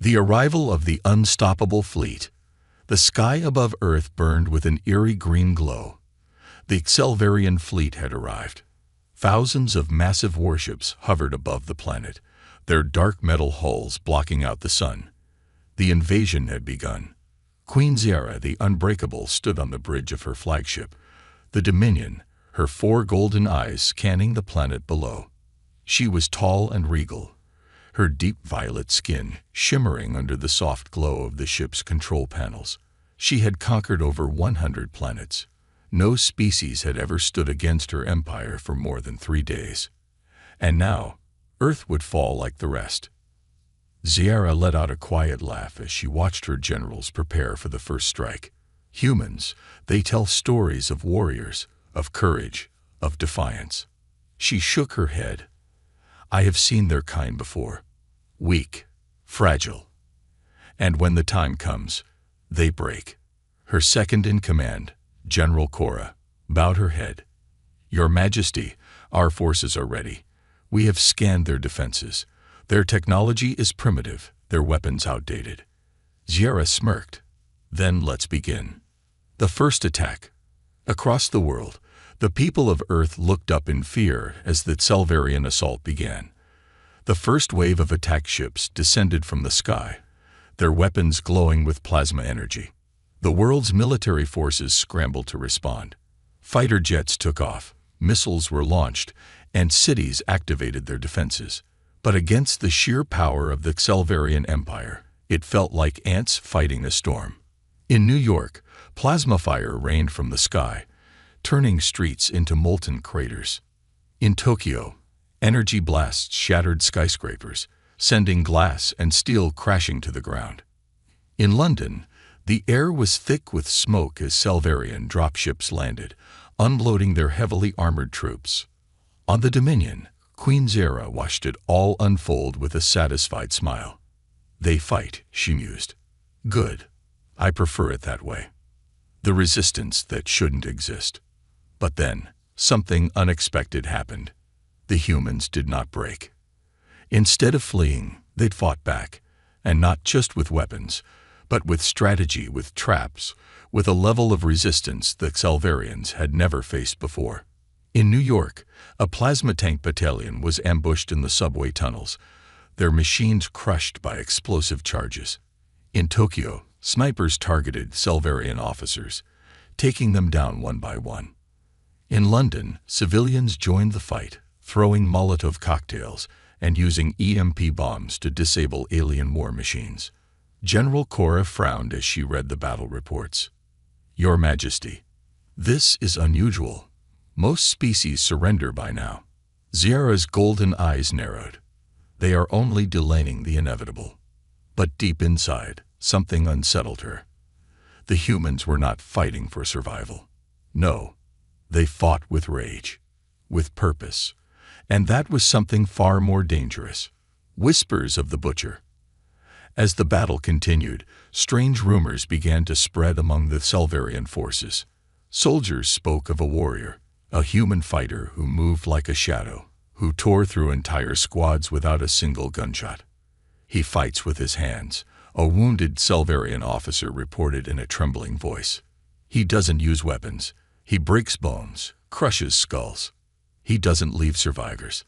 The arrival of the unstoppable fleet. The sky above Earth burned with an eerie green glow. The Xelvarian fleet had arrived. Thousands of massive warships hovered above the planet, their dark metal hulls blocking out the sun. The invasion had begun. Queen Zira, the Unbreakable, stood on the bridge of her flagship, the Dominion, her 4 golden eyes scanning the planet below. She was tall and regal, her deep violet skin shimmering under the soft glow of the ship's control panels. She had conquered over 100 planets. No species had ever stood against her empire for more than 3 days. And now, Earth would fall like the rest. Zira let out a quiet laugh as she watched her generals prepare for the first strike. Humans, they tell stories of warriors, of courage, of defiance. She shook her head. I have seen their kind before. Weak, fragile. And when the time comes, they break. Her second in command, General Cora, bowed her head. Your Majesty, our forces are ready. We have scanned their defenses. Their technology is primitive, their weapons outdated. Zira smirked. Then let's begin. The first attack. Across the world, the people of Earth looked up in fear as the Xelvarian assault began. The first wave of attack ships descended from the sky, their weapons glowing with plasma energy. The world's military forces scrambled to respond. Fighter jets took off, missiles were launched, and cities activated their defenses. But against the sheer power of the Xelvarian Empire, it felt like ants fighting a storm. In New York, plasma fire rained from the sky, turning streets into molten craters. In Tokyo, energy blasts shattered skyscrapers, sending glass and steel crashing to the ground. In London, the air was thick with smoke as Xelvarian dropships landed, unloading their heavily armored troops. On the Dominion, Queen Zira watched it all unfold with a satisfied smile. They fight, she mused. Good. I prefer it that way. The resistance that shouldn't exist. But then, something unexpected happened. The humans did not break. Instead of fleeing, they'd fought back, and not just with weapons, but with strategy, with traps, with a level of resistance the Xelvarians had never faced before. In New York, a plasma tank battalion was ambushed in the subway tunnels, their machines crushed by explosive charges. In Tokyo, snipers targeted Xelvarian officers, taking them down one by one. In London, civilians joined the fight, throwing Molotov cocktails and using EMP bombs to disable alien war machines. General Cora frowned as she read the battle reports. Your Majesty, this is unusual. Most species surrender by now. Zira's golden eyes narrowed. They are only delaying the inevitable. But deep inside, something unsettled her. The humans were not fighting for survival. No, they fought with rage, with purpose. And that was something far more dangerous. Whispers of the butcher. As the battle continued, strange rumors began to spread among the Xelvarian forces. Soldiers spoke of a warrior, a human fighter who moved like a shadow, who tore through entire squads without a single gunshot. He fights with his hands, a wounded Xelvarian officer reported in a trembling voice. He doesn't use weapons. He breaks bones, crushes skulls. He doesn't leave survivors.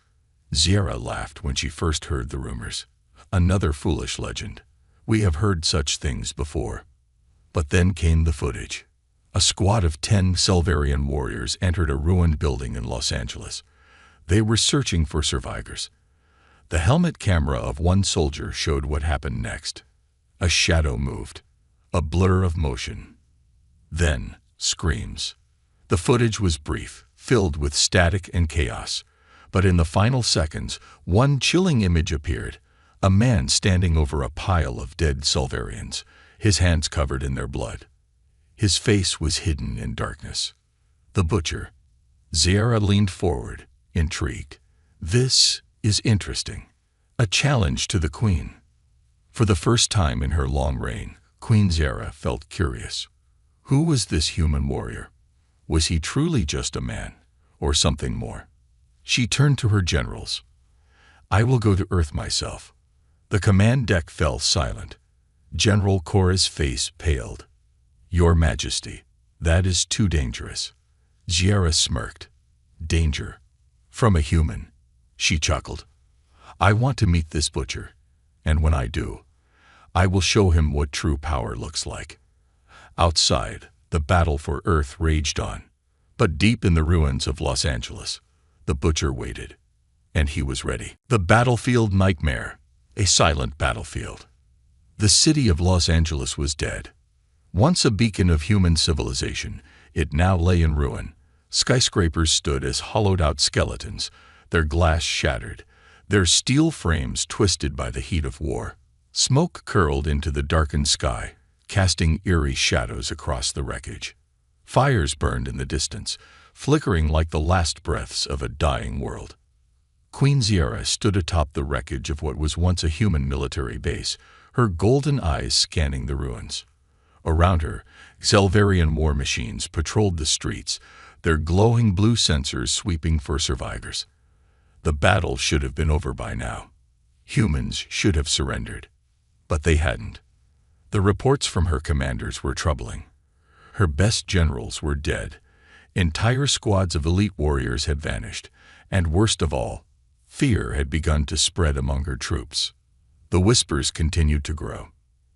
Zira laughed when she first heard the rumors. Another foolish legend. We have heard such things before. But then came the footage. A squad of 10 Xelvarian warriors entered a ruined building in Los Angeles. They were searching for survivors. The helmet camera of one soldier showed what happened next. A shadow moved, a blur of motion. Then, screams. The footage was brief, filled with static and chaos. But in the final seconds, one chilling image appeared. A man standing over a pile of dead Xelvarians, his hands covered in their blood. His face was hidden in darkness. The butcher. Zira leaned forward, intrigued. This is interesting. A challenge to the queen. For the first time in her long reign, Queen Zira felt curious. Who was this human warrior? Was he truly just a man, or something more? She turned to her generals. I will go to Earth myself. The command deck fell silent. General Cora's face paled. "Your Majesty, that is too dangerous." Ziara smirked. "Danger? From a human?" She chuckled. "I want to meet this butcher, and when I do, I will show him what true power looks like." Outside, the battle for Earth raged on. But deep in the ruins of Los Angeles, the butcher waited. And he was ready. The battlefield nightmare, a silent battlefield. The city of Los Angeles was dead. Once a beacon of human civilization, it now lay in ruin. Skyscrapers stood as hollowed-out skeletons, their glass shattered, their steel frames twisted by the heat of war. Smoke curled into the darkened sky, casting eerie shadows across the wreckage. Fires burned in the distance, flickering like the last breaths of a dying world. Queen Ziara stood atop the wreckage of what was once a human military base, her golden eyes scanning the ruins. Around her, Xelvarian war machines patrolled the streets, their glowing blue sensors sweeping for survivors. The battle should have been over by now. Humans should have surrendered. But they hadn't. The reports from her commanders were troubling. Her best generals were dead. Entire squads of elite warriors had vanished, and worst of all, fear had begun to spread among her troops. The whispers continued to grow.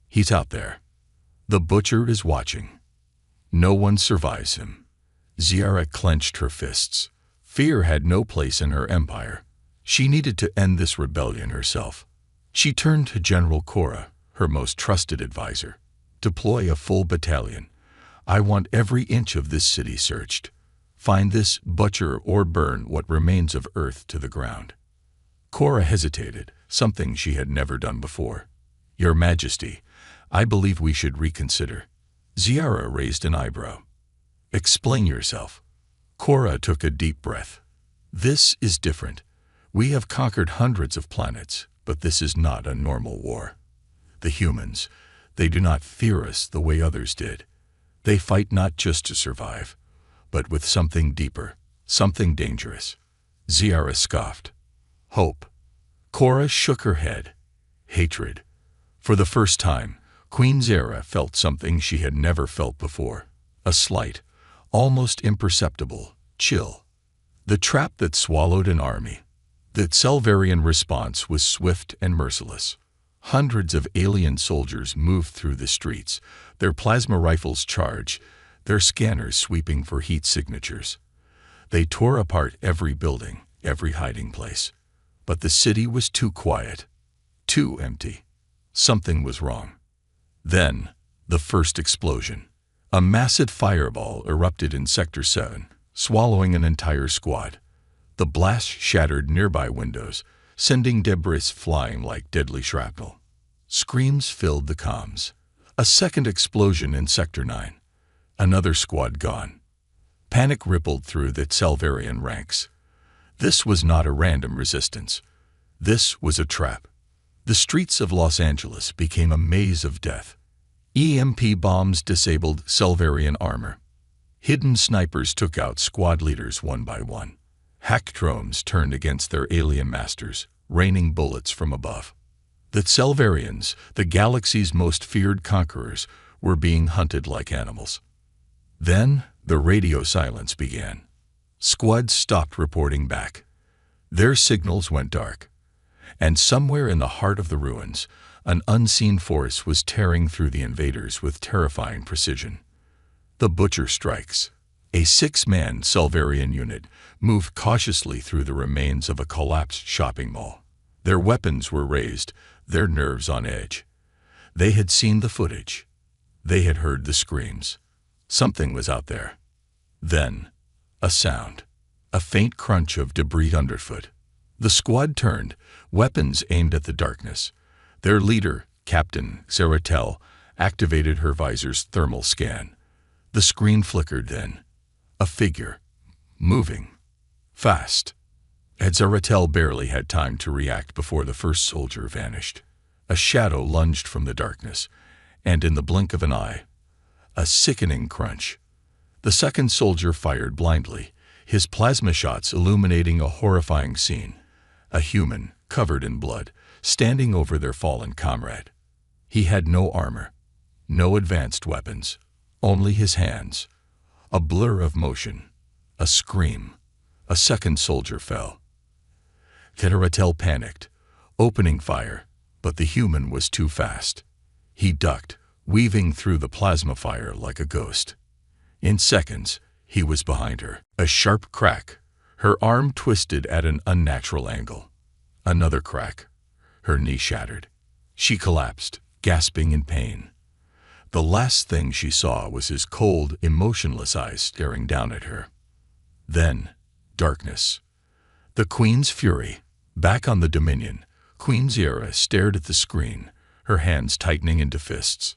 "He's out there. The butcher is watching. No one survives him." Ziara clenched her fists. Fear had no place in her empire. She needed to end this rebellion herself. She turned to General Cora, her most trusted advisor. "Deploy a full battalion. I want every inch of this city searched. Find this butcher or burn what remains of Earth to the ground." Cora hesitated, something she had never done before. "Your Majesty, I believe we should reconsider." Ziara raised an eyebrow. "Explain yourself." Cora took a deep breath. "This is different. We have conquered hundreds of planets, but this is not a normal war. The humans, they do not fear us the way others did. They fight not just to survive, but with something deeper, something dangerous." Ziara scoffed. "Hope." Cora shook her head. "Hatred." For the first time, Queen Ziara felt something she had never felt before. A slight, almost imperceptible, chill. The trap that swallowed an army. The Xelvarian response was swift and merciless. Hundreds of alien soldiers moved through the streets, their plasma rifles charged, their scanners sweeping for heat signatures. They tore apart every building, every hiding place. But the city was too quiet, too empty. Something was wrong. Then, the first explosion. A massive fireball erupted in Sector 7, swallowing an entire squad. The blast shattered nearby windows, sending debris flying like deadly shrapnel. Screams filled the comms. A second explosion in Sector 9. Another squad gone. Panic rippled through the Xelvarian ranks. This was not a random resistance. This was a trap. The streets of Los Angeles became a maze of death. EMP bombs disabled Xelvarian armor. Hidden snipers took out squad leaders one by one. Hack drones turned against their alien masters, raining bullets from above. The Xelvarians, the galaxy's most feared conquerors, were being hunted like animals. Then, the radio silence began. Squads stopped reporting back. Their signals went dark. And somewhere in the heart of the ruins, an unseen force was tearing through the invaders with terrifying precision. The Butcher strikes. A 6-man Xelvarian unit moved cautiously through the remains of a collapsed shopping mall. Their weapons were raised, their nerves on edge. They had seen the footage. They had heard the screams. Something was out there. Then, a sound. A faint crunch of debris underfoot. The squad turned, weapons aimed at the darkness. Their leader, Captain Zaratel, activated her visor's thermal scan. The screen flickered then. A figure. Moving. Fast. Zaratel barely had time to react before the first soldier vanished. A shadow lunged from the darkness, and in the blink of an eye, a sickening crunch. The second soldier fired blindly, his plasma shots illuminating a horrifying scene. A human, covered in blood, standing over their fallen comrade. He had no armor, no advanced weapons, only his hands. A blur of motion, a scream. A second soldier fell. Ketaratel panicked, opening fire, but the human was too fast. He ducked, weaving through the plasma fire like a ghost. In seconds, he was behind her. A sharp crack. Her arm twisted at an unnatural angle. Another crack. Her knee shattered. She collapsed, gasping in pain. The last thing she saw was his cold, emotionless eyes staring down at her. Then, darkness. The Queen's fury. Back on the Dominion, Queen Zira stared at the screen, her hands tightening into fists.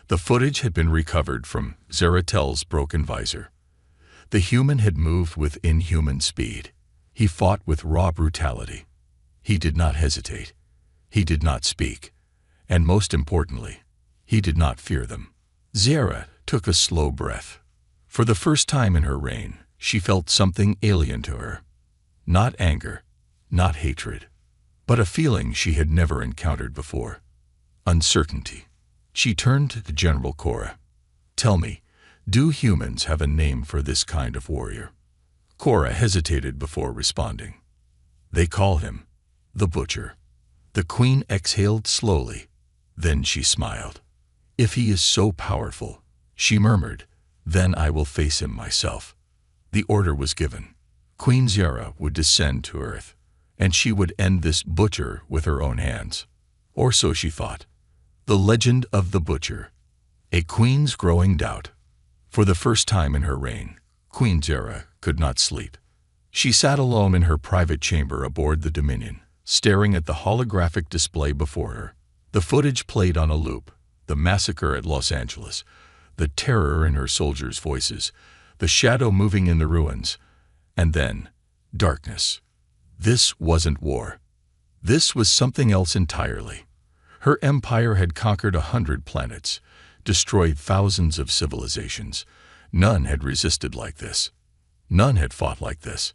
The footage had been recovered from Zaratel's broken visor. The human had moved with inhuman speed. He fought with raw brutality. He did not hesitate. He did not speak. And most importantly, he did not fear them. Zira took a slow breath. For the first time in her reign, she felt something alien to her. Not anger, not hatred, but a feeling she had never encountered before. Uncertainty. She turned to General Cora. "Tell me, do humans have a name for this kind of warrior?" Cora hesitated before responding. "They call him the Butcher." The Queen exhaled slowly. Then she smiled. "If he is so powerful," she murmured, "then I will face him myself." The order was given. Queen Zira would descend to Earth, and she would end this butcher with her own hands. Or so she thought. The legend of the Butcher. A queen's growing doubt. For the first time in her reign, Queen Zira could not sleep. She sat alone in her private chamber aboard the Dominion, staring at the holographic display before her. The footage played on a loop. The massacre at Los Angeles, the terror in her soldiers' voices, the shadow moving in the ruins, and then darkness. This wasn't war. This was something else entirely. Her empire had conquered 100 planets, destroyed thousands of civilizations. None had resisted like this. None had fought like this.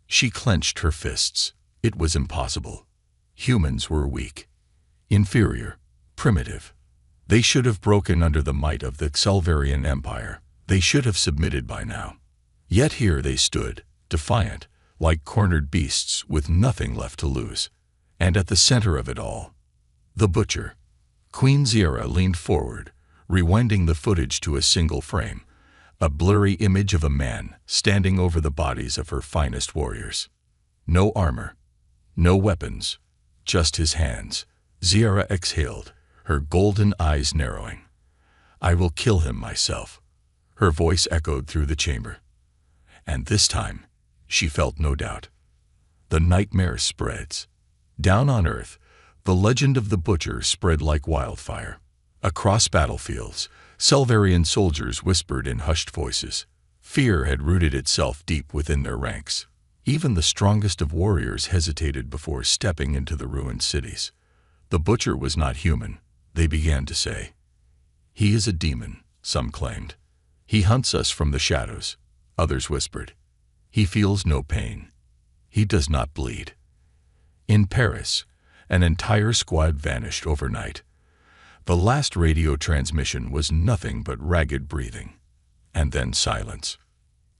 She clenched her fists. It was impossible. Humans were weak, inferior, primitive. They should have broken under the might of the Xelvarian Empire. They should have submitted by now. Yet here they stood, defiant, like cornered beasts with nothing left to lose. And at the center of it all, the Butcher. Queen Zira leaned forward, rewinding the footage to a single frame, a blurry image of a man standing over the bodies of her finest warriors. No armor, no weapons, just his hands. Zira exhaled, her golden eyes narrowing. "I will kill him myself." Her voice echoed through the chamber. And this time, she felt no doubt. The nightmare spreads. Down on Earth, the legend of the Butcher spread like wildfire. Across battlefields, Xelvarian soldiers whispered in hushed voices. Fear had rooted itself deep within their ranks. Even the strongest of warriors hesitated before stepping into the ruined cities. The Butcher was not human, they began to say. "He is a demon," some claimed. "He hunts us from the shadows," others whispered. "He feels no pain. He does not bleed." In Paris, an entire squad vanished overnight. The last radio transmission was nothing but ragged breathing, and then silence.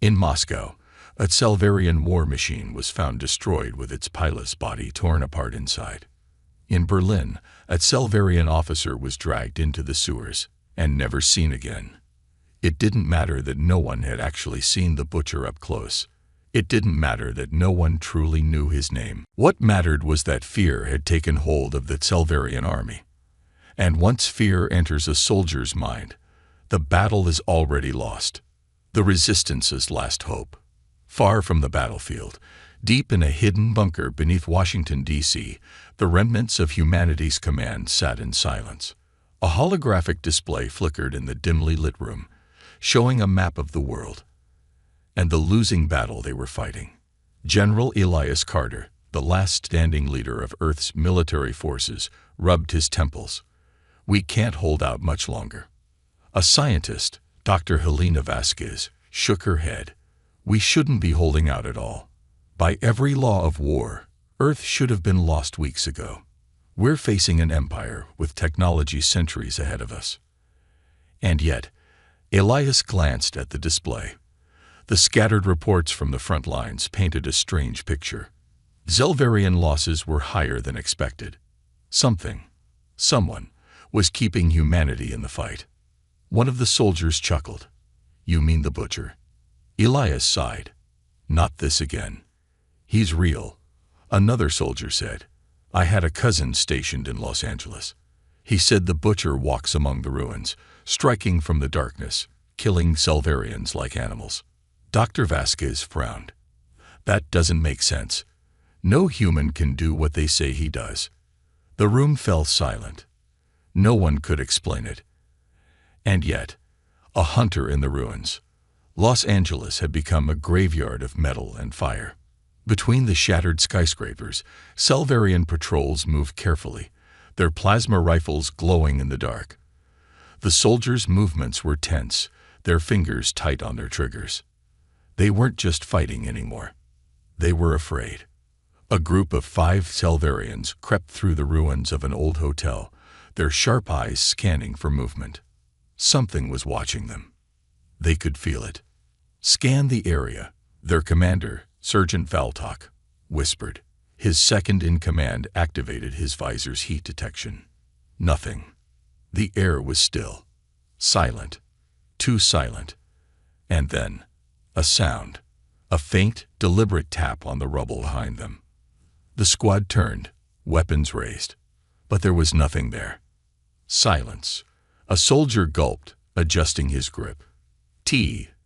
In Moscow, a Xelvarian war machine was found destroyed with its pilot's body torn apart inside. In Berlin, a Xelvarian officer was dragged into the sewers and never seen again. It didn't matter that no one had actually seen the Butcher up close. It didn't matter that no one truly knew his name. What mattered was that fear had taken hold of the Xelvarian army. And once fear enters a soldier's mind, the battle is already lost. The resistance's last hope. Far from the battlefield, deep in a hidden bunker beneath Washington, D.C., the remnants of humanity's command sat in silence. A holographic display flickered in the dimly lit room, showing a map of the world and the losing battle they were fighting. General Elias Carter, the last standing leader of Earth's military forces, rubbed his temples. "We can't hold out much longer." A scientist, Dr. Helena Vasquez, shook her head. "We shouldn't be holding out at all. By every law of war, Earth should have been lost weeks ago. We're facing an empire with technology centuries ahead of us. And yet, Elias glanced at the display. The scattered reports from the front lines painted a strange picture. Zelvarian losses were higher than expected. Someone, was keeping humanity in the fight. One of the soldiers chuckled. "You mean the butcher?" Elias sighed. "Not this again. He's real," another soldier said. "I had a cousin stationed in Los Angeles. He said the butcher walks among the ruins, striking from the darkness, killing Zelvarians like animals." Dr. Vasquez frowned. "That doesn't make sense. No human can do what they say he does." The room fell silent. No one could explain it. And yet, a hunter in the ruins. Los Angeles had become a graveyard of metal and fire. Between the shattered skyscrapers, Zelvarian patrols moved carefully, their plasma rifles glowing in the dark. The soldiers' movements were tense, their fingers tight on their triggers. They weren't just fighting anymore. They were afraid. A group of 5 Zelvarians crept through the ruins of an old hotel, their sharp eyes scanning for movement. Something was watching them. They could feel it. "Scan the area," their commander, Sergeant Valtok, whispered. His second-in-command activated his visor's heat detection. Nothing. The air was still. Silent. Too silent. And then, a sound. A faint, deliberate tap on the rubble behind them. The squad turned, weapons raised. But there was nothing there. Silence. A soldier gulped, adjusting his grip.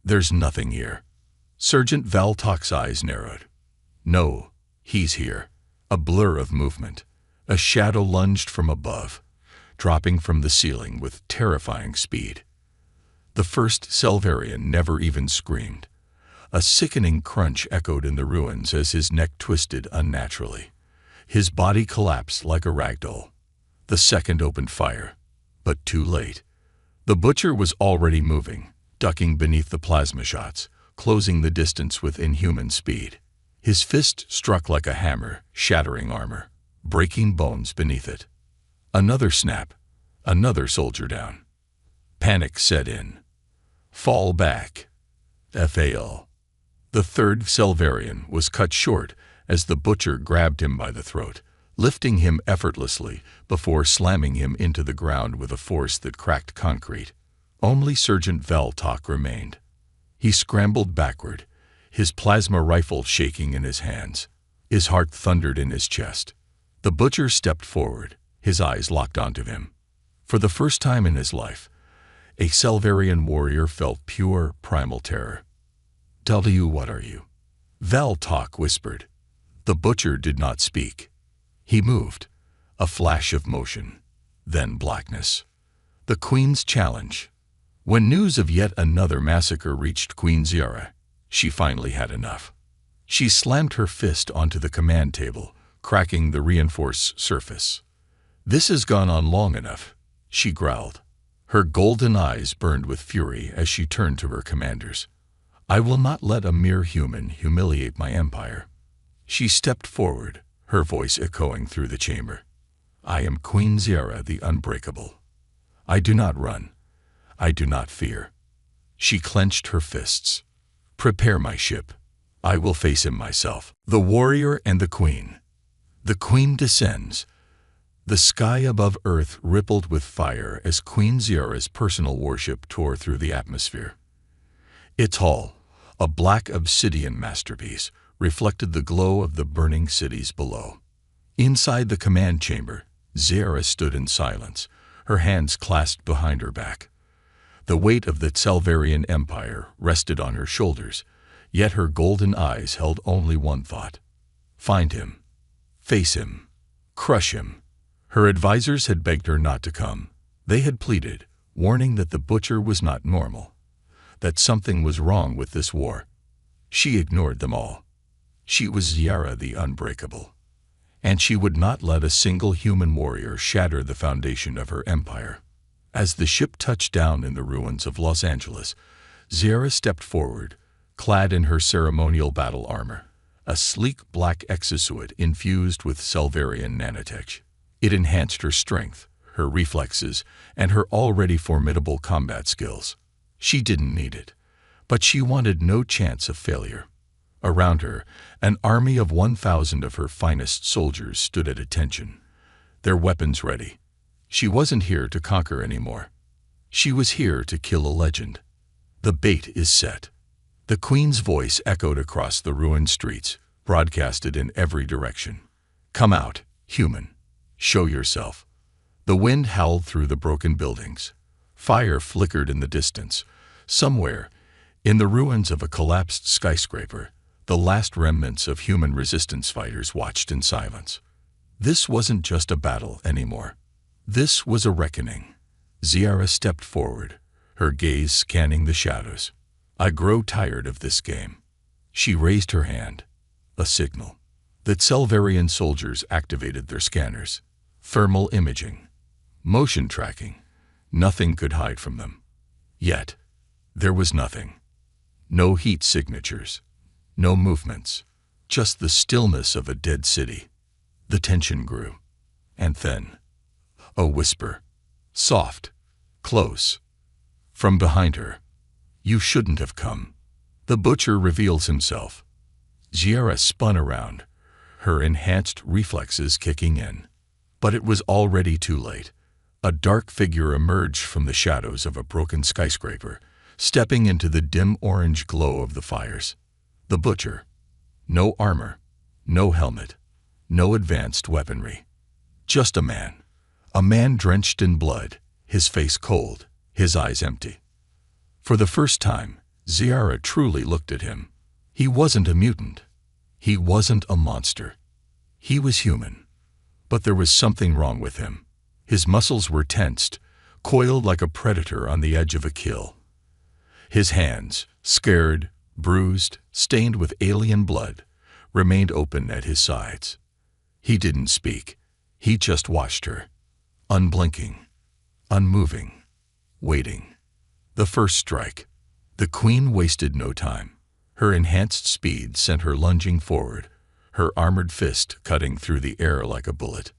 There's nothing here." Sergeant Valtok's eyes narrowed. "No, he's here." A blur of movement. A shadow lunged from above, dropping from the ceiling with terrifying speed. The first Zelvarian never even screamed. A sickening crunch echoed in the ruins as his neck twisted unnaturally. His body collapsed like a ragdoll. The second opened fire, but too late. The butcher was already moving, ducking beneath the plasma shots, closing the distance with inhuman speed. His fist struck like a hammer, shattering armor, breaking bones beneath it. Another snap, another soldier down. Panic set in. "Fall back." FAL. The third Zelvarian was cut short as the butcher grabbed him by the throat, lifting him effortlessly before slamming him into the ground with a force that cracked concrete. Only Sergeant Valtok remained. He scrambled backward, his plasma rifle shaking in his hands. His heart thundered in his chest. The butcher stepped forward, his eyes locked onto him. For the first time in his life, a Zelvarian warrior felt pure, primal terror. What are you?" Valtok whispered. The butcher did not speak. He moved, a flash of motion, then blackness. The Queen's challenge. When news of yet another massacre reached Queen Ziara, she finally had enough. She slammed her fist onto the command table, cracking the reinforced surface. "This has gone on long enough," she growled. Her golden eyes burned with fury as she turned to her commanders. "I will not let a mere human humiliate my empire." She stepped forward, her voice echoing through the chamber. "I am Queen Ziara the Unbreakable. I do not run. I do not fear." She clenched her fists. "Prepare my ship. I will face him myself." The warrior and the queen. The queen descends. The sky above Earth rippled with fire as Queen Ziara's personal warship tore through the atmosphere. Its hull, a black obsidian masterpiece, reflected the glow of the burning cities below. Inside the command chamber, Ziara stood in silence, her hands clasped behind her back. The weight of the Zelvarian Empire rested on her shoulders, yet her golden eyes held only one thought: find him, face him, crush him. Her advisors had begged her not to come. They had pleaded, warning that the butcher was not normal, that something was wrong with this war. She ignored them all. She was Ziara the Unbreakable, and she would not let a single human warrior shatter the foundation of her empire. As the ship touched down in the ruins of Los Angeles, Ziara stepped forward, clad in her ceremonial battle armor, a sleek black exosuit infused with Zelvarian nanotech. It enhanced her strength, her reflexes, and her already formidable combat skills. She didn't need it, but she wanted no chance of failure. Around her, an army of 1,000 of her finest soldiers stood at attention, their weapons ready. She wasn't here to conquer anymore. She was here to kill a legend. The bait is set. The Queen's voice echoed across the ruined streets, broadcasted in every direction. Come out, human. Show yourself. The wind howled through the broken buildings. Fire flickered in the distance. Somewhere, in the ruins of a collapsed skyscraper, the last remnants of human resistance fighters watched in silence. This wasn't just a battle anymore. This was a reckoning. Ziara stepped forward, her gaze scanning the shadows. I grow tired of this game. She raised her hand, a signal. The Tselvarian soldiers activated their scanners. Thermal imaging, motion tracking. Nothing could hide from them. Yet, there was nothing. No heat signatures, no movements, just the stillness of a dead city. The tension grew. And then, a whisper, soft, close. From behind her, you shouldn't have come. The butcher reveals himself. Ziara spun around, her enhanced reflexes kicking in. But it was already too late. A dark figure emerged from the shadows of a broken skyscraper, stepping into the dim orange glow of the fires. The butcher. No armor, no helmet, no advanced weaponry. Just a man drenched in blood, his face cold, his eyes empty. For the first time, Ziara truly looked at him. He wasn't a mutant. He wasn't a monster. He was human. But there was something wrong with him. His muscles were tensed, coiled like a predator on the edge of a kill. His hands, scared, bruised, stained with alien blood, remained open at his sides. He didn't speak. He just watched her, unblinking, unmoving, waiting. The first strike. The Queen wasted no time. Her enhanced speed sent her lunging forward, her armored fist cutting through the air like a bullet.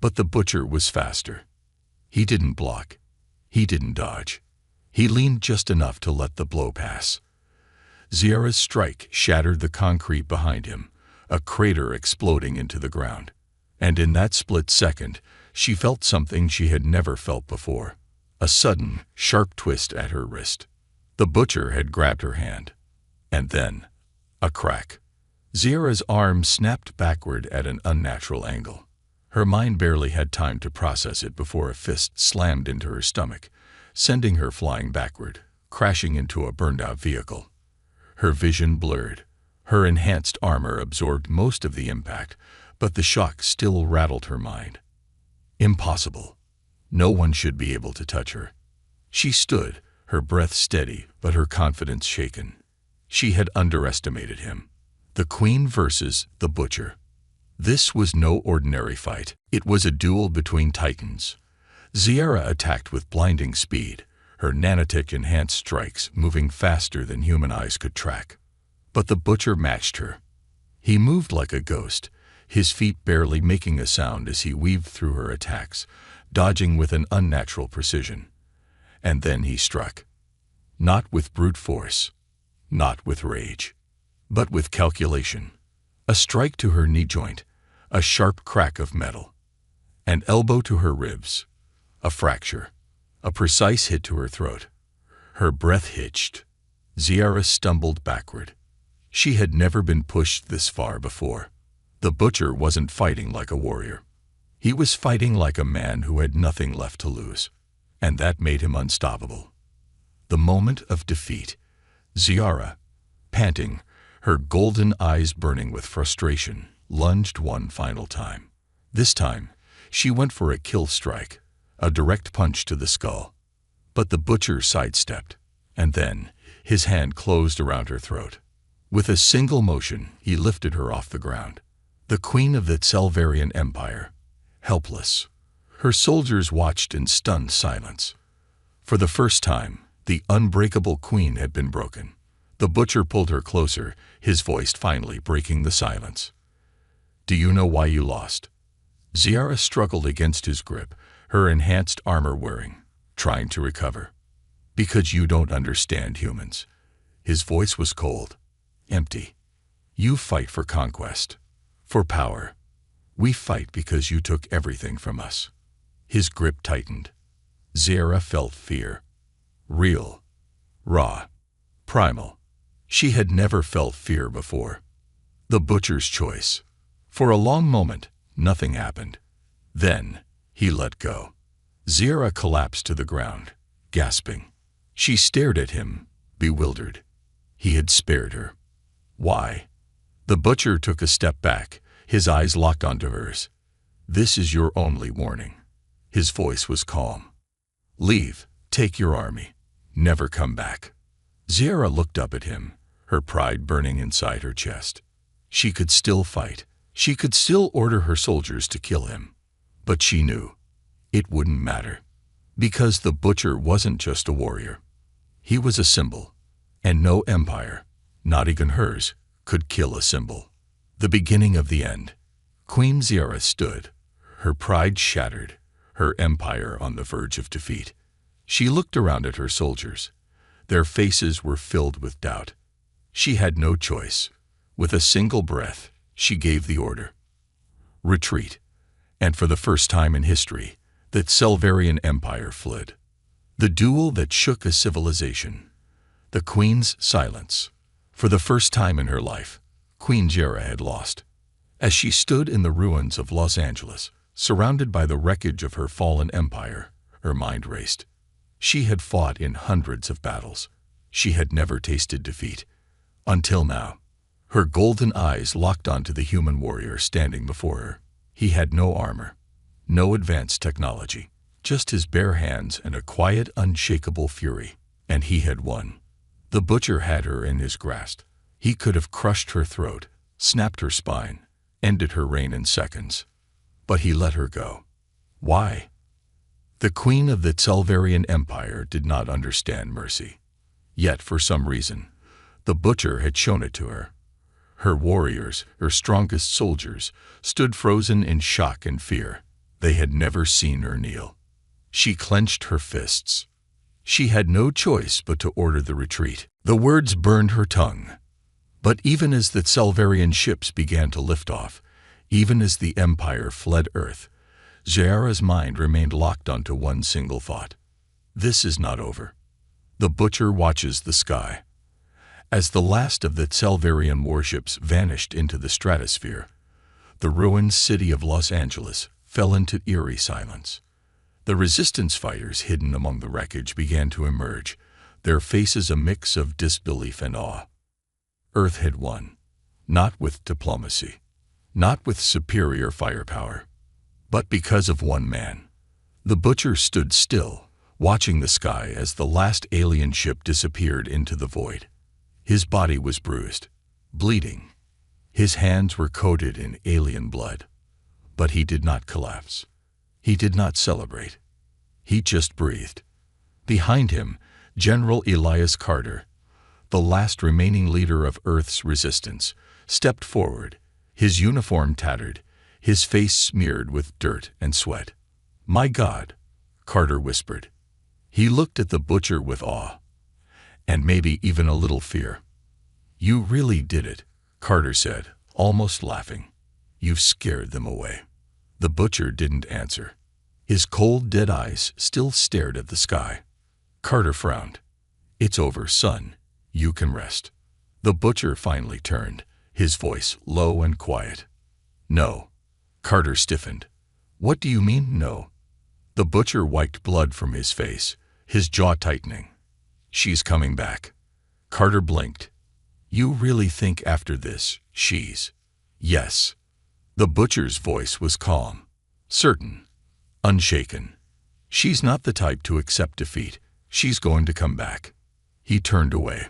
But the butcher was faster. He didn't block. He didn't dodge. He leaned just enough to let the blow pass. Ziara's strike shattered the concrete behind him, a crater exploding into the ground. And in that split second, she felt something she had never felt before. A sudden, sharp twist at her wrist. The butcher had grabbed her hand. And then, a crack. Ziara's arm snapped backward at an unnatural angle. Her mind barely had time to process it before a fist slammed into her stomach, sending her flying backward, crashing into a burned-out vehicle. Her vision blurred. Her enhanced armor absorbed most of the impact, but the shock still rattled her mind. Impossible. No one should be able to touch her. She stood, her breath steady, but her confidence shaken. She had underestimated him. The Queen versus the butcher. This was no ordinary fight. It was a duel between titans. Ziara attacked with blinding speed, her nanotech-enhanced strikes moving faster than human eyes could track. But the butcher matched her. He moved like a ghost, his feet barely making a sound as he weaved through her attacks, dodging with an unnatural precision. And then he struck. Not with brute force, not with rage, but with calculation. A strike to her knee joint, a sharp crack of metal. An elbow to her ribs, a fracture, a precise hit to her throat. Her breath hitched. Ziara stumbled backward. She had never been pushed this far before. The butcher wasn't fighting like a warrior. He was fighting like a man who had nothing left to lose. And that made him unstoppable. The moment of defeat. Ziara, panting, her golden eyes burning with frustration, lunged one final time. This time, she went for a kill strike, a direct punch to the skull. But the butcher sidestepped, and then his hand closed around her throat. With a single motion, he lifted her off the ground. The Queen of the Tselvarian Empire, helpless. Her soldiers watched in stunned silence. For the first time, the unbreakable Queen had been broken. The butcher pulled her closer, his voice finally breaking the silence. Do you know why you lost? Ziara struggled against his grip, her enhanced armor wearing, trying to recover. Because you don't understand humans. His voice was cold, empty. You fight for conquest, for power. We fight because you took everything from us. His grip tightened. Ziara felt fear. Real, raw, primal. She had never felt fear before. The butcher's choice. For a long moment, nothing happened. Then, he let go. Ziara collapsed to the ground, gasping. She stared at him, bewildered. He had spared her. Why? The butcher took a step back, his eyes locked onto hers. This is your only warning. His voice was calm. Leave, take your army. Never come back. Ziara looked up at him, her pride burning inside her chest. She could still fight. She could still order her soldiers to kill him. But she knew it wouldn't matter. Because the butcher wasn't just a warrior. He was a symbol. And no empire, not even hers, could kill a symbol. The beginning of the end. Queen Ziara stood, her pride shattered, her empire on the verge of defeat. She looked around at her soldiers. Their faces were filled with doubt. She had no choice. With a single breath, she gave the order. Retreat. And for the first time in history, the Selvarian Empire fled. The duel that shook a civilization. The Queen's silence. For the first time in her life, Queen Ziara had lost. As she stood in the ruins of Los Angeles, surrounded by the wreckage of her fallen empire, her mind raced. She had fought in hundreds of battles. She had never tasted defeat. Until now. Her golden eyes locked onto the human warrior standing before her. He had no armor, no advanced technology, just his bare hands and a quiet, unshakable fury. And he had won. The butcher had her in his grasp. He could have crushed her throat, snapped her spine, ended her reign in seconds. But he let her go. Why? The queen of the Selvarian Empire did not understand mercy. Yet, for some reason, the butcher had shown it to her. Her warriors, her strongest soldiers, stood frozen in shock and fear. They had never seen her kneel. She clenched her fists. She had no choice but to order the retreat. The words burned her tongue. But even as the Selvarian ships began to lift off, even as the Empire fled Earth, Ziara's mind remained locked onto one single thought. This is not over. The butcher watches the sky. As the last of the Selvarian warships vanished into the stratosphere, the ruined city of Los Angeles fell into eerie silence. The resistance fighters hidden among the wreckage began to emerge, their faces a mix of disbelief and awe. Earth had won, not with diplomacy, not with superior firepower, but because of one man. The butcher stood still, watching the sky as the last alien ship disappeared into the void. His body was bruised, bleeding. His hands were coated in alien blood. But he did not collapse. He did not celebrate. He just breathed. Behind him, General Elias Carter, the last remaining leader of Earth's resistance, stepped forward, his uniform tattered, his face smeared with dirt and sweat. "My God," Carter whispered. He looked at the butcher with awe, and maybe even a little fear. "You really did it," Carter said, almost laughing. "You've scared them away." The butcher didn't answer. His cold, dead eyes still stared at the sky. Carter frowned. "It's over, son. You can rest." The butcher finally turned, his voice low and quiet. "No." Carter stiffened. "What do you mean, no?" The butcher wiped blood from his face, his jaw tightening. "She's coming back." Carter blinked. "You really think after this, she's—" "Yes." The butcher's voice was calm, certain, unshaken. "She's not the type to accept defeat. She's going to come back." He turned away.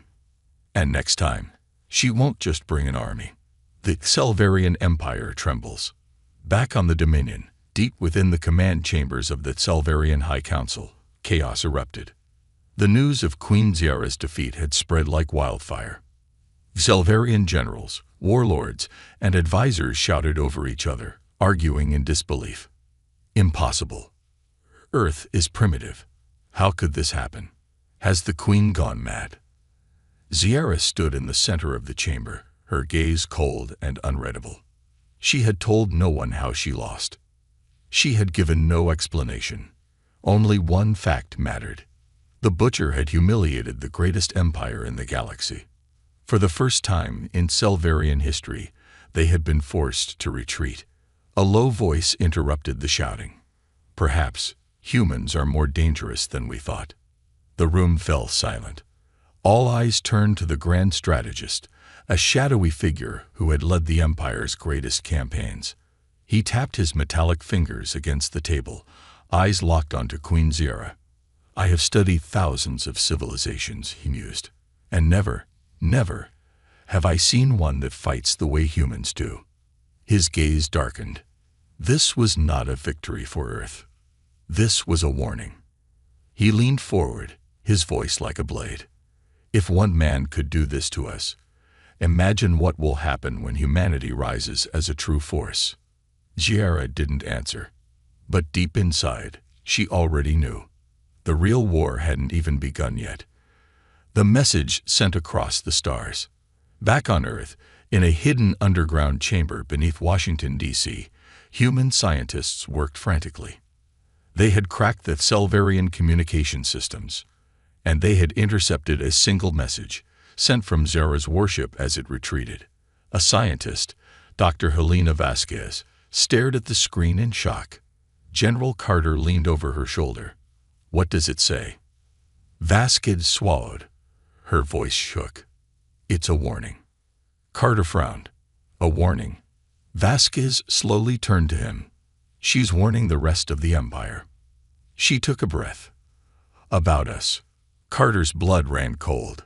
"And next time, she won't just bring an army." The Selvarian Empire trembles. Back on the Dominion, deep within the command chambers of the Selvarian High Council, chaos erupted. The news of Queen Ziara's defeat had spread like wildfire. Selvarian generals, warlords, and advisors shouted over each other, arguing in disbelief. Impossible. Earth is primitive. How could this happen? Has the queen gone mad? Ziara stood in the center of the chamber, her gaze cold and unreadable. She had told no one how she lost. She had given no explanation. Only one fact mattered. The butcher had humiliated the greatest empire in the galaxy. For the first time in Selvarian history, they had been forced to retreat. A low voice interrupted the shouting. Perhaps humans are more dangerous than we thought. The room fell silent. All eyes turned to the grand strategist, a shadowy figure who had led the Empire's greatest campaigns. He tapped his metallic fingers against the table, eyes locked onto Queen Ziara. I have studied thousands of civilizations, he mused, and never have I seen one that fights the way humans do. His gaze darkened. This was not a victory for Earth. This was a warning. He leaned forward, his voice like a blade. If one man could do this to us, imagine what will happen when humanity rises as a true force. Ziara didn't answer, but deep inside, she already knew. The real war hadn't even begun yet. The message sent across the stars. Back on Earth, in a hidden underground chamber beneath Washington, D.C., human scientists worked frantically. They had cracked the Selvarian communication systems, and they had intercepted a single message sent from Zara's warship as it retreated. A scientist, Dr. Helena Vasquez, stared at the screen in shock. General Carter leaned over her shoulder. What does it say? Vasquez swallowed. Her voice shook. It's a warning. Carter frowned. A warning. Vasquez slowly turned to him. She's warning the rest of the Empire. She took a breath. About us. Carter's blood ran cold.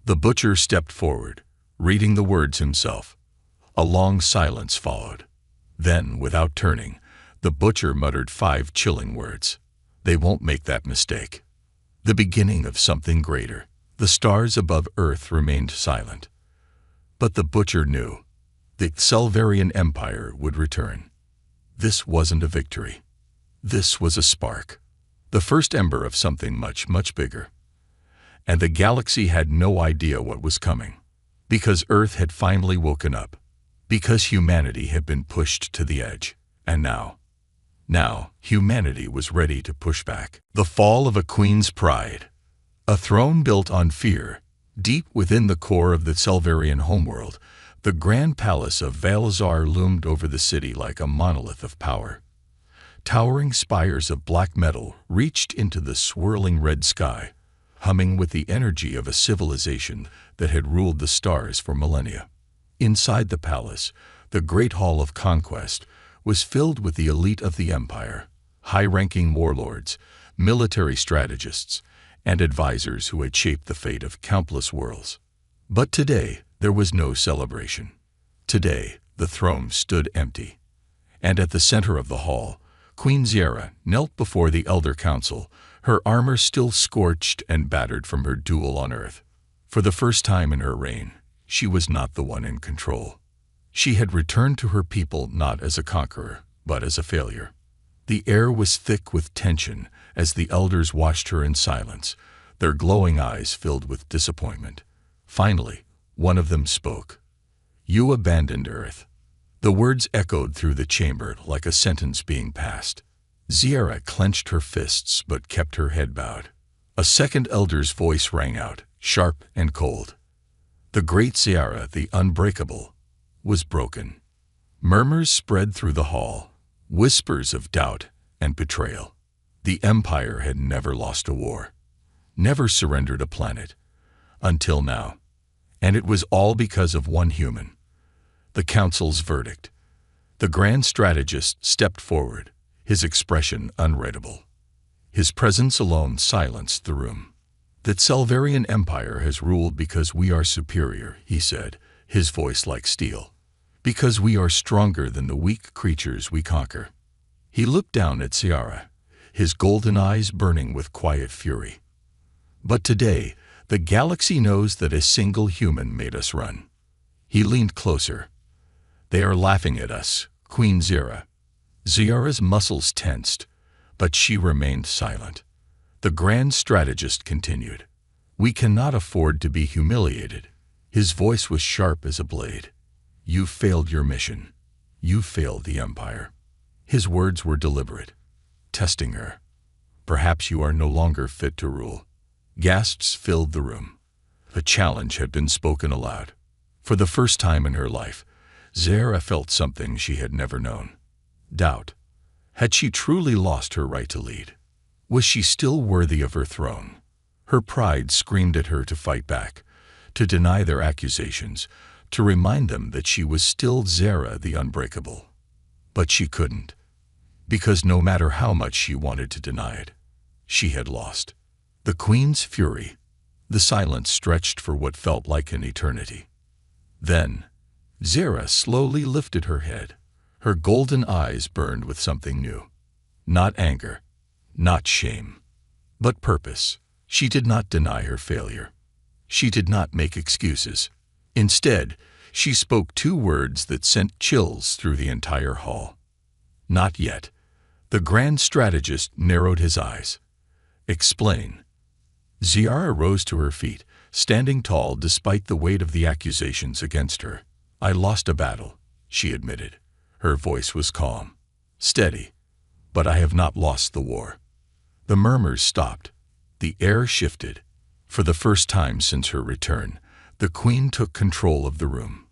The butcher stepped forward, reading the words himself. A long silence followed. Then, without turning, the butcher muttered 5 chilling words. They won't make that mistake. The beginning of something greater. The stars above Earth remained silent. But the butcher knew. The Selvarian Empire would return. This wasn't a victory. This was a spark. The first ember of something much, much bigger. And the galaxy had no idea what was coming. Because Earth had finally woken up. Because humanity had been pushed to the edge. And now, humanity was ready to push back. The fall of a queen's pride. A throne built on fear. Deep within the core of the Selvarian homeworld, the grand palace of Valazar loomed over the city like a monolith of power. Towering spires of black metal reached into the swirling red sky, humming with the energy of a civilization that had ruled the stars for millennia. Inside the palace, the Great Hall of Conquest was filled with the elite of the Empire, high-ranking warlords, military strategists, and advisors who had shaped the fate of countless worlds. But today, there was no celebration. Today, the throne stood empty. And at the center of the hall, Queen Ziara knelt before the Elder Council, her armor still scorched and battered from her duel on Earth. For the first time in her reign, she was not the one in control. She had returned to her people not as a conqueror, but as a failure. The air was thick with tension as the elders watched her in silence, their glowing eyes filled with disappointment. Finally, one of them spoke. You abandoned Earth. The words echoed through the chamber like a sentence being passed. Ziara clenched her fists but kept her head bowed. A second elder's voice rang out, sharp and cold. The great Ziara, the unbreakable, was broken. Murmurs spread through the hall, whispers of doubt and betrayal. The Empire had never lost a war, never surrendered a planet, until now. And it was all because of one human. The Council's verdict. The grand strategist stepped forward, his expression unreadable. His presence alone silenced the room. The Selvarian Empire has ruled because we are superior, he said, his voice like steel. Because we are stronger than the weak creatures we conquer. He looked down at Ziara, his golden eyes burning with quiet fury. But today, the galaxy knows that a single human made us run. He leaned closer. They are laughing at us, Queen Ziara, Ziara's muscles tensed, but she remained silent. The grand strategist continued. "We cannot afford to be humiliated." His voice was sharp as a blade. "You failed your mission. You failed the Empire." His words were deliberate, testing her. "Perhaps you are no longer fit to rule." Gasps filled the room. A challenge had been spoken aloud. For the first time in her life, Zara felt something she had never known. Doubt. Had she truly lost her right to lead? Was she still worthy of her throne? Her pride screamed at her to fight back, to deny their accusations, to remind them that she was still Zara the Unbreakable. But she couldn't, because no matter how much she wanted to deny it, she had lost. The Queen's fury. The silence stretched for what felt like an eternity. Then, Zara slowly lifted her head. Her golden eyes burned with something new. Not anger, not shame, but purpose. She did not deny her failure. She did not make excuses. Instead, she spoke two words that sent chills through the entire hall. "Not yet." The grand strategist narrowed his eyes. "Explain." Ziara rose to her feet, standing tall despite the weight of the accusations against her. "I lost a battle," she admitted. Her voice was calm, steady, "but I have not lost the war." The murmurs stopped. The air shifted. For the first time since her return, the Queen took control of the room.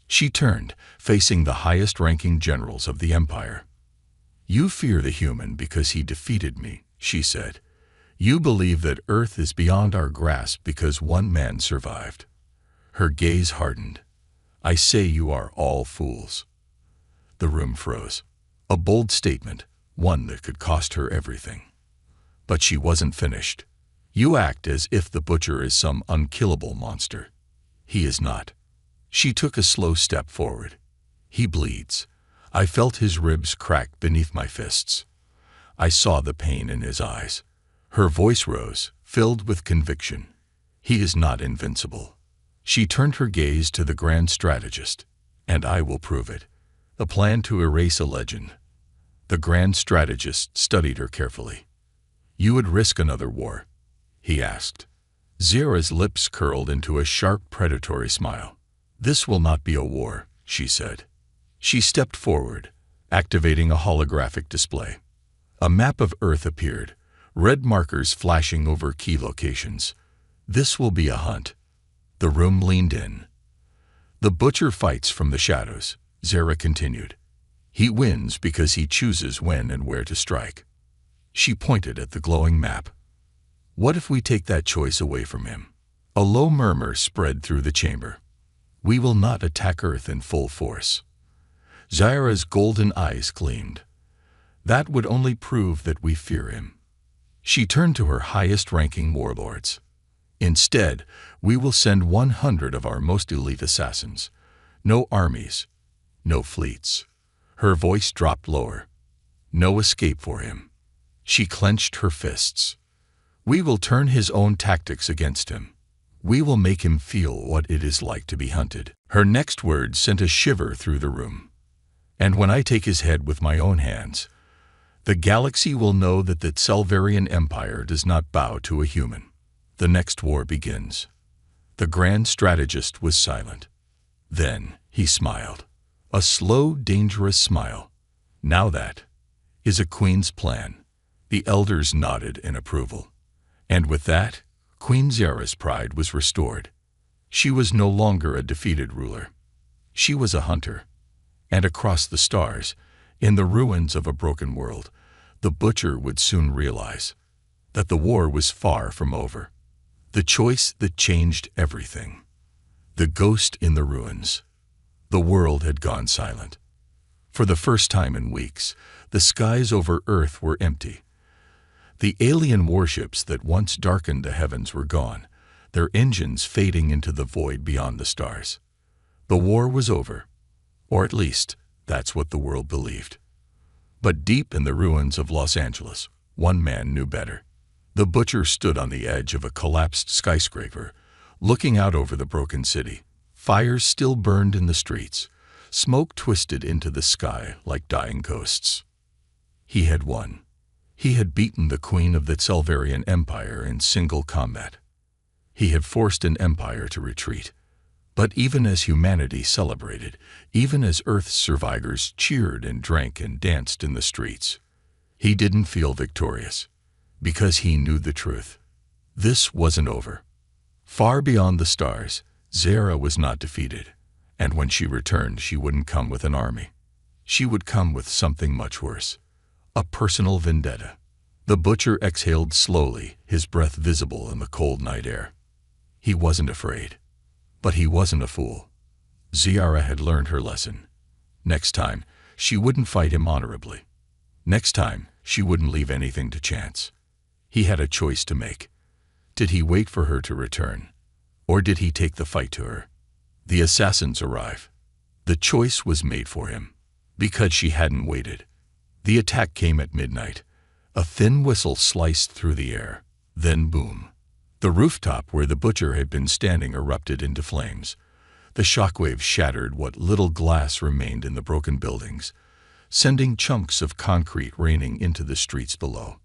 She turned, facing the highest-ranking generals of the Empire. "You fear the human because he defeated me," she said. "You believe that Earth is beyond our grasp because one man survived." Her gaze hardened. "I say you are all fools." The room froze. A bold statement, one that could cost her everything. But she wasn't finished. "You act as if the Butcher is some unkillable monster. He is not." She took a slow step forward. "He bleeds. I felt his ribs crack beneath my fists. I saw the pain in his eyes." Her voice rose, filled with conviction. "He is not invincible." She turned her gaze to the grand strategist. "And I will prove it." A plan to erase a legend. The grand strategist studied her carefully. "You would risk another war?" he asked. Zara's lips curled into a sharp, predatory smile. "This will not be a war," she said. She stepped forward, activating a holographic display. A map of Earth appeared, red markers flashing over key locations. "This will be a hunt." The room leaned in. "The Butcher fights from the shadows," Zara continued. "He wins because he chooses when and where to strike." She pointed at the glowing map. "What if we take that choice away from him?" A low murmur spread through the chamber. "We will not attack Earth in full force." Zara's golden eyes gleamed. "That would only prove that we fear him." She turned to her highest-ranking warlords. "Instead, we will send 100 of our most elite assassins. No armies, no fleets." Her voice dropped lower. "No escape for him." She clenched her fists. "We will turn his own tactics against him. We will make him feel what it is like to be hunted." Her next words sent a shiver through the room. "And when I take his head with my own hands, the galaxy will know that the Selverian Empire does not bow to a human." The next war begins. The grand strategist was silent. Then he smiled. A slow, dangerous smile. "Now that is a queen's plan." The elders nodded in approval. And with that, Queen Zara's pride was restored. She was no longer a defeated ruler. She was a hunter. And across the stars, in the ruins of a broken world, the Butcher would soon realize that the war was far from over. The choice that changed everything. The ghost in the ruins. The world had gone silent. For the first time in weeks, the skies over Earth were empty. The alien warships that once darkened the heavens were gone, their engines fading into the void beyond the stars. The war was over, or at least that's what the world believed. But deep in the ruins of Los Angeles, one man knew better. The Butcher stood on the edge of a collapsed skyscraper, looking out over the broken city. Fires still burned in the streets. Smoke twisted into the sky like dying ghosts. He had won. He had beaten the queen of the Selverian Empire in single combat. He had forced an empire to retreat. But even as humanity celebrated, even as Earth's survivors cheered and drank and danced in the streets, he didn't feel victorious, because he knew the truth. This wasn't over. Far beyond the stars, Zara was not defeated, and when she returned, she wouldn't come with an army. She would come with something much worse, a personal vendetta. The butcher exhaled slowly, his breath visible in the cold night air. He wasn't afraid. But he wasn't a fool. Zara had learned her lesson. Next time, she wouldn't fight him honorably. Next time, she wouldn't leave anything to chance. He had a choice to make. Did he wait for her to return? Or did he take the fight to her? The assassins arrive. The choice was made for him. Because she hadn't waited. The attack came at midnight. A thin whistle sliced through the air. Then boom. The rooftop where the butcher had been standing erupted into flames. The shockwaves shattered what little glass remained in the broken buildings, sending chunks of concrete raining into the streets below.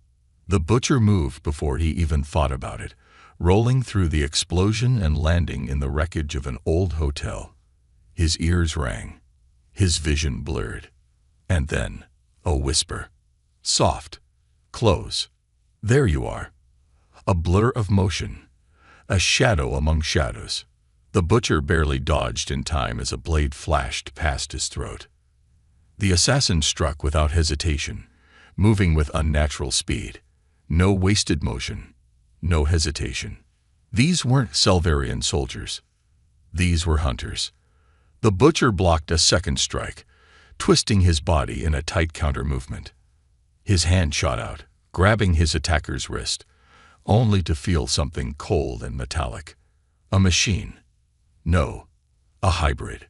The butcher moved before he even thought about it, rolling through the explosion and landing in the wreckage of an old hotel. His ears rang, his vision blurred. And then, a whisper. Soft. Close. There you are. A blur of motion, a shadow among shadows. The butcher barely dodged in time as a blade flashed past his throat. The assassin struck without hesitation, moving with unnatural speed. No wasted motion, no hesitation. These weren't Selverian soldiers. These were hunters. The butcher blocked a second strike, twisting his body in a tight counter movement. His hand shot out, grabbing his attacker's wrist, only to feel something cold and metallic. A machine. No, a hybrid.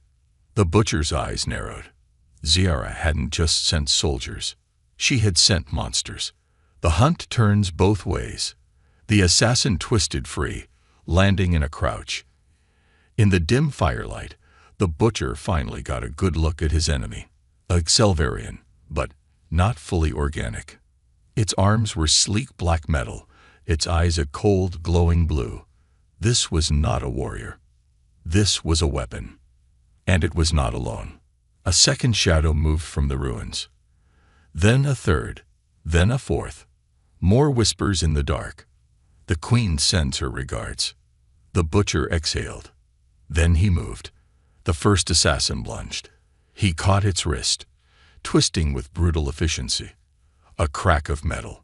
The butcher's eyes narrowed. Zara hadn't just sent soldiers. She had sent monsters. The hunt turns both ways. The assassin twisted free, landing in a crouch. In the dim firelight, the butcher finally got a good look at his enemy. A Selverian, but not fully organic. Its arms were sleek black metal, its eyes a cold, glowing blue. This was not a warrior. This was a weapon. And it was not alone. A second shadow moved from the ruins. Then a third. Then a fourth. More whispers in the dark. The queen sends her regards. The butcher exhaled. Then he moved. The first assassin lunged. He caught its wrist, twisting with brutal efficiency. A crack of metal.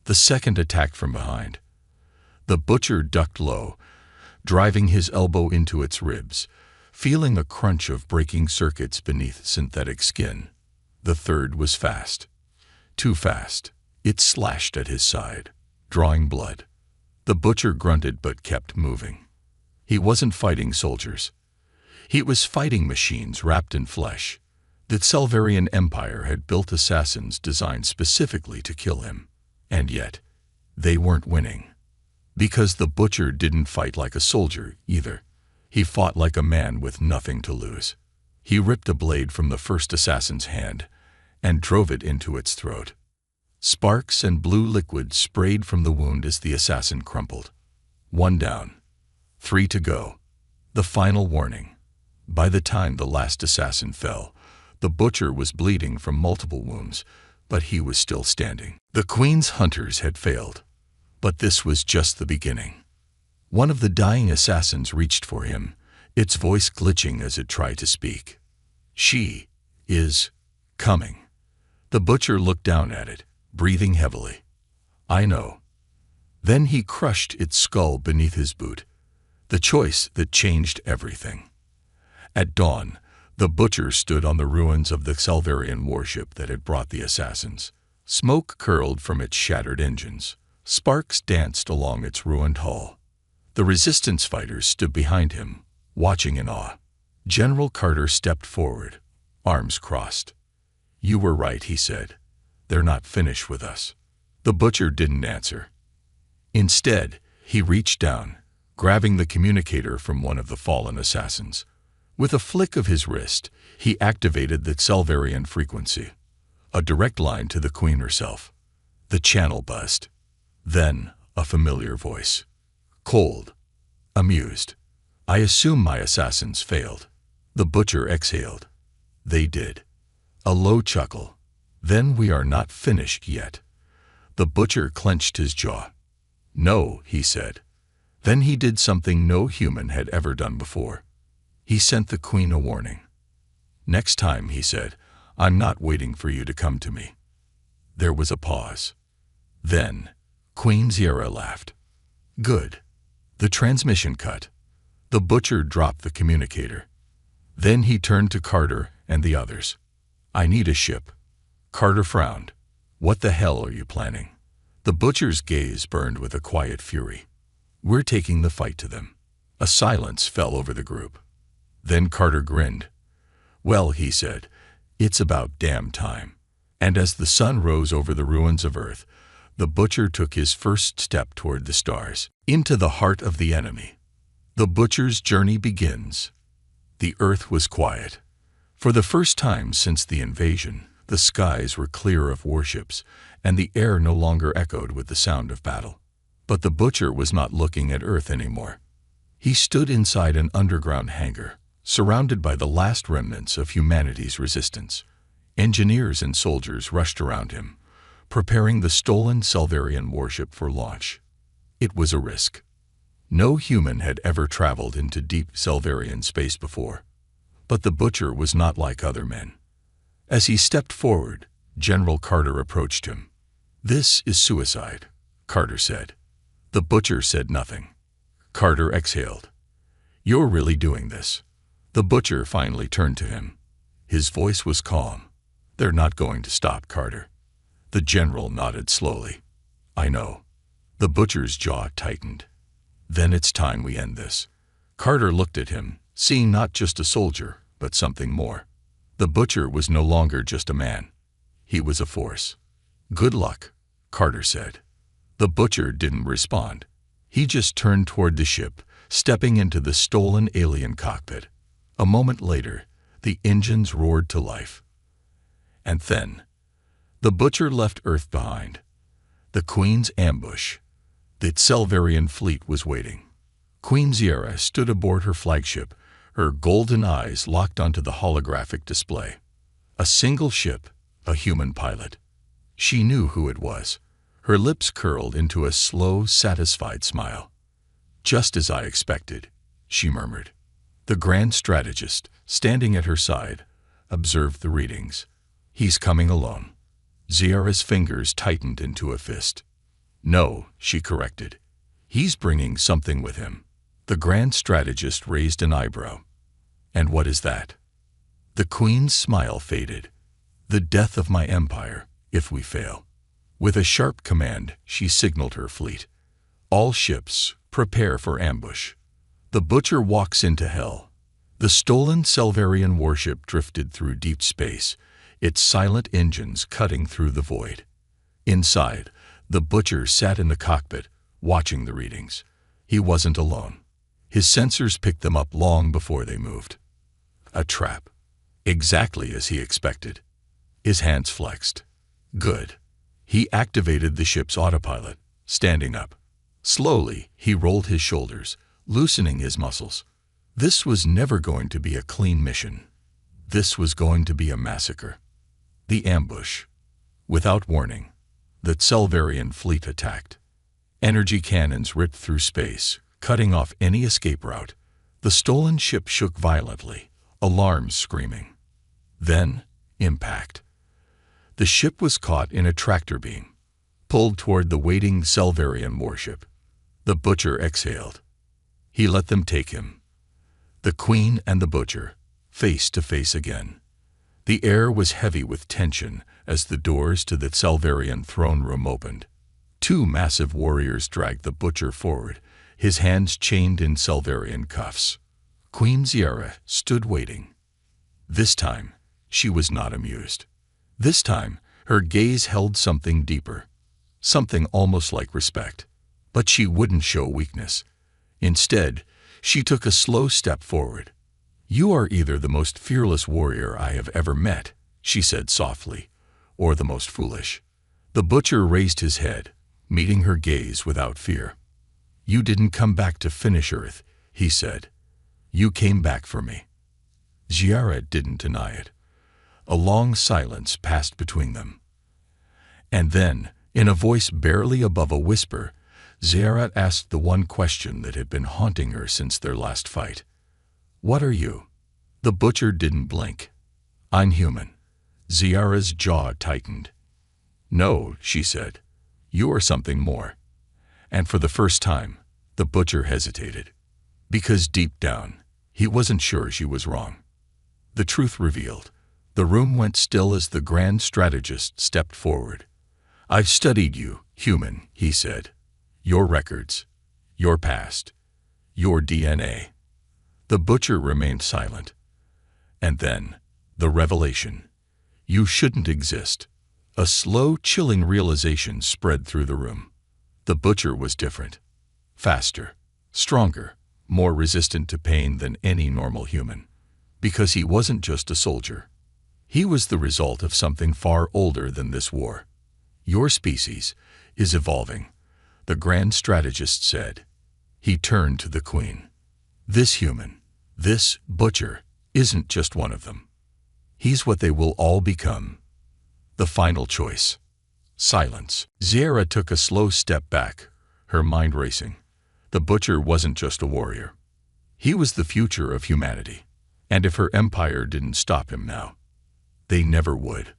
The second attacked from behind. The butcher ducked low, driving his elbow into its ribs, feeling a crunch of breaking circuits beneath synthetic skin. The third was fast. Too fast. It slashed at his side, drawing blood. The butcher grunted but kept moving. He wasn't fighting soldiers. He was fighting machines wrapped in flesh. The Selverian Empire had built assassins designed specifically to kill him. And yet, they weren't winning. Because the butcher didn't fight like a soldier, either. He fought like a man with nothing to lose. He ripped a blade from the first assassin's hand and drove it into its throat. Sparks and blue liquid sprayed from the wound as the assassin crumpled. 1 down. 3 to go. The final warning. By the time the last assassin fell, the butcher was bleeding from multiple wounds, but he was still standing. The queen's hunters had failed, but this was just the beginning. One of the dying assassins reached for him, its voice glitching as it tried to speak. She is coming. The butcher looked down at it, breathing heavily. I know. Then he crushed its skull beneath his boot, the choice that changed everything. At dawn, the butcher stood on the ruins of the Selverian warship that had brought the assassins. Smoke curled from its shattered engines. Sparks danced along its ruined hull. The resistance fighters stood behind him, watching in awe. General Carter stepped forward, arms crossed. You were right, he said. They're not finished with us. The butcher didn't answer. Instead, he reached down, grabbing the communicator from one of the fallen assassins. With a flick of his wrist, he activated the Selverian frequency. A direct line to the queen herself. The channel buzzed. Then, a familiar voice. Cold. Amused. I assume my assassins failed. The butcher exhaled. They did. A low chuckle. Then we are not finished yet. The butcher clenched his jaw. No, he said. Then he did something no human had ever done before. He sent the queen a warning. Next time, he said, I'm not waiting for you to come to me. There was a pause. Then, Queen Zira laughed. Good. The transmission cut. The butcher dropped the communicator. Then he turned to Carter and the others. I need a ship. Carter frowned. What the hell are you planning? The butcher's gaze burned with a quiet fury. We're taking the fight to them. A silence fell over the group. Then Carter grinned. Well, he said, it's about damn time. And as the sun rose over the ruins of Earth, the butcher took his first step toward the stars, into the heart of the enemy. The butcher's journey begins. The Earth was quiet. For the first time since the invasion, the skies were clear of warships, and the air no longer echoed with the sound of battle. But the butcher was not looking at Earth anymore. He stood inside an underground hangar, surrounded by the last remnants of humanity's resistance. Engineers and soldiers rushed around him, preparing the stolen Selverian warship for launch. It was a risk. No human had ever traveled into deep Selverian space before. But the butcher was not like other men. As he stepped forward, General Carter approached him. This is suicide, Carter said. The butcher said nothing. Carter exhaled. You're really doing this. The butcher finally turned to him. His voice was calm. They're not going to stop, Carter. The general nodded slowly. I know. The butcher's jaw tightened. Then it's time we end this. Carter looked at him, seeing not just a soldier, but something more. The butcher was no longer just a man. He was a force. Good luck, Carter said. The butcher didn't respond. He just turned toward the ship, stepping into the stolen alien cockpit. A moment later, the engines roared to life. And then, the butcher left Earth behind. The Queen's ambush. The Selverian fleet was waiting. Queen Zira stood aboard her flagship, her golden eyes locked onto the holographic display. A single ship, a human pilot. She knew who it was. Her lips curled into a slow, satisfied smile. Just as I expected, she murmured. The grand strategist, standing at her side, observed the readings. He's coming alone. Zira's fingers tightened into a fist. No, she corrected. He's bringing something with him. The grand strategist raised an eyebrow. And what is that? The Queen's smile faded. The death of my empire, if we fail. With a sharp command, she signaled her fleet. All ships, prepare for ambush. The butcher walks into hell. The stolen Selverian warship drifted through deep space, its silent engines cutting through the void. Inside, the butcher sat in the cockpit, watching the readings. He wasn't alone. His sensors picked them up long before they moved. A trap. Exactly as he expected. His hands flexed. Good. He activated the ship's autopilot, standing up. Slowly, he rolled his shoulders, loosening his muscles. This was never going to be a clean mission. This was going to be a massacre. The ambush. Without warning, the Selverian fleet attacked. Energy cannons ripped through space, cutting off any escape route. The stolen ship shook violently, alarms screaming. Then, impact. The ship was caught in a tractor beam, pulled toward the waiting Selverian warship. The butcher exhaled. He let them take him. The Queen and the butcher, face to face again. The air was heavy with tension as the doors to the Selverian throne room opened. Two massive warriors dragged the butcher forward, his hands chained in Selverian cuffs. Queen Zira stood waiting. This time, she was not amused. This time, her gaze held something deeper, something almost like respect. But she wouldn't show weakness. Instead, she took a slow step forward. You are either the most fearless warrior I have ever met, she said softly, or the most foolish. The butcher raised his head, meeting her gaze without fear. "You didn't come back to finish Earth," he said. "You came back for me." Ziara didn't deny it. A long silence passed between them. And then, in a voice barely above a whisper, Ziara asked the one question that had been haunting her since their last fight. "What are you?" The butcher didn't blink. "I'm human." Ziara's jaw tightened. "No," she said. "You are something more." And for the first time, the butcher hesitated. Because deep down, he wasn't sure she was wrong. The truth revealed. The room went still as the grand strategist stepped forward. "I've studied you, human," he said. "Your records, your past, your DNA." The butcher remained silent. And then, the revelation. You shouldn't exist. A slow, chilling realization spread through the room. The butcher was different. Faster, stronger, more resistant to pain than any normal human. Because he wasn't just a soldier. He was the result of something far older than this war. "Your species is evolving," the grand strategist said. He turned to the queen. "This human, this butcher, isn't just one of them. He's what they will all become. The final choice." Silence. Ziara took a slow step back, her mind racing. The butcher wasn't just a warrior. He was the future of humanity. And if her empire didn't stop him now, they never would.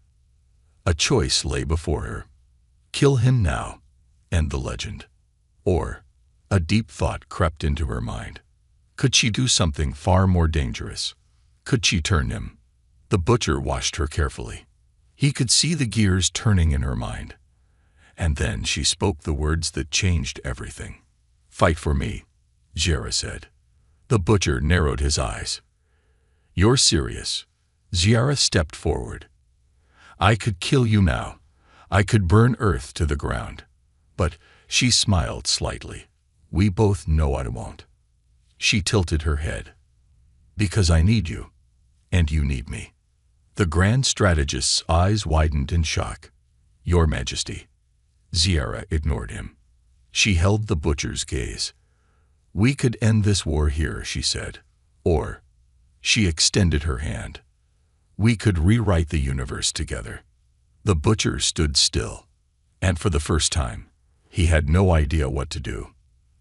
A choice lay before her. Kill him now, end the legend. Or, a deep thought crept into her mind. Could she do something far more dangerous? Could she turn him? The butcher watched her carefully. He could see the gears turning in her mind. And then she spoke the words that changed everything. "Fight for me," Ziara said. The butcher narrowed his eyes. "You're serious?" Ziara stepped forward. "I could kill you now. I could burn Earth to the ground. But," she smiled slightly, "we both know I won't." She tilted her head. "Because I need you, and you need me." The grand strategist's eyes widened in shock. "Your Majesty." Ziara ignored him. She held the butcher's gaze. "We could end this war here," she said. "Or," she extended her hand, "we could rewrite the universe together." The butcher stood still, and for the first time, he had no idea what to do.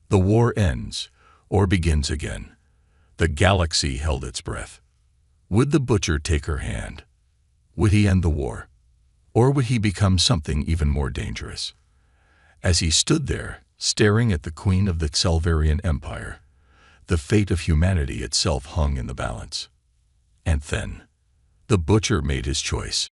The war ends, or begins again. The galaxy held its breath. Would the butcher take her hand? Would he end the war? Or would he become something even more dangerous? As he stood there, staring at the queen of the Xelvarian Empire, the fate of humanity itself hung in the balance. And then, the butcher made his choice.